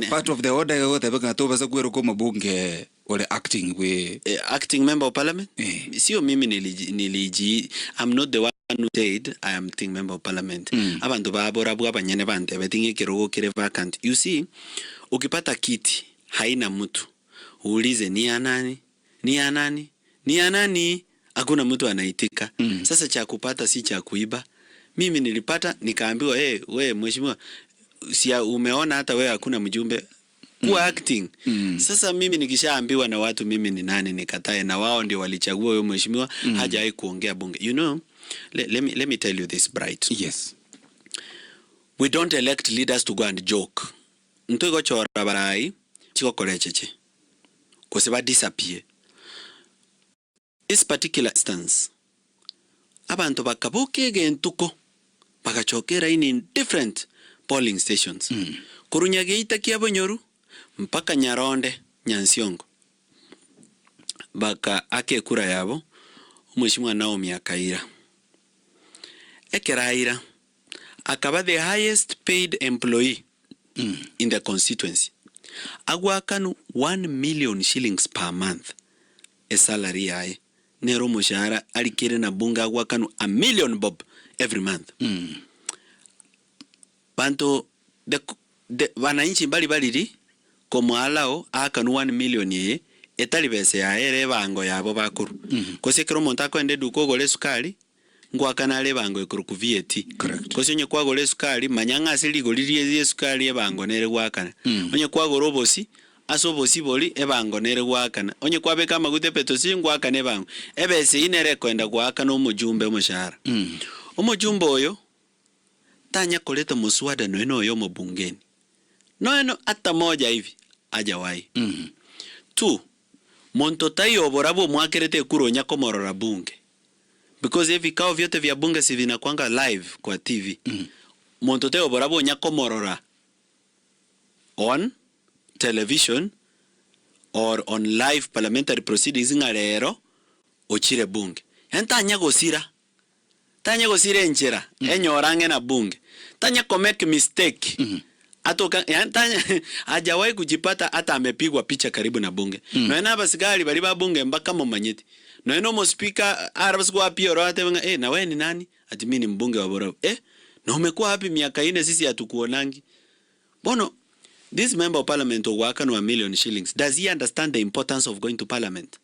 part of the order yote baka to basa kwero koma bunge or acting we acting member of parliament. Sio mimi niliji I'm not the one who said I am acting member of parliament. Abantu babora bwa banyene bante betinge kirogo kire vacant. You see, ukipata kiti haina mtu, uulize ni anani, ni anani, ni anani, hakuna mtu anaitika. Sasa cha kupata si cha kuiba. Mimi nilipata nikaambiwa we mheshimiwa, si umeona hata wewe hakuna mjumbe kuwa acting. Sasa mimi nikishaambiwa na watu mimi ni nani nikatae, na wao ndio walichagua huyo mheshimiwa hajawahi kuongea bunge. You know, let me tell you this, Bright. Yes. We don't elect leaders to go and joke. Ntugo chora barai chiko kolecheche kwa sababu disappear. This particular instance, abantu bakabuke gentuko bakachokera in different polling stations. Kurunyage itakia bonyoru mpaka Nyaronde, Nyansiongo. Baka ake kura yabo mheshimiwa Naomi Akaira. Ekeraira akaba the highest paid employee in the constituency. Agwakanu 1 million shillings per month a salary yae. Nero mushahara alikire na bunga agwakanu 1 million bob every month. Banto de wananchi mbali komo alao akanu 1 million ye etali bese ya ere bango yabo bakuru. Kose kero montako ende duko gole sukali ngwakana le bango ekuru ku VAT. Kose nye kwa gole sukali manyanga asili goliriye sukali e bango nere gwakana. Onye kwa gorobosi asobosi boli e bango nere gwakana. Onye kwa beka magute petosi ngwakana e bango. Ebese inere kwenda gwakana omujumbe omushahara. Omujumbe oyo tanya koleta muswada noeno yo mbungeni. Noeno hata moja hivi hajawahi. 2 Montotayo oborabo mwakerete kuronya komorora bunge. Because vikao vyote vya bunge si vinakwanga live kwa TV. Montotayo oborabo nyakomorora on television or on live parliamentary proceedings ngarero ochire bunge. Tanya gosira enchera enyorange na bunge. Tanya ko make mistake. Atoka tanya hajawahi kujipata hata amepigwa picha karibu na bunge. Noena basigari bali ba bunge mpaka momanyeti. Noena mo speaker arabasiko apioro ate na wewe ni nani? Ati mimi ni mbunge wa Bororo. Na umekuwa hapi miaka 4 sisi hatukuonangi. Bono this member of parliament waka no 1 million shillings. Does he understand the importance of going to parliament?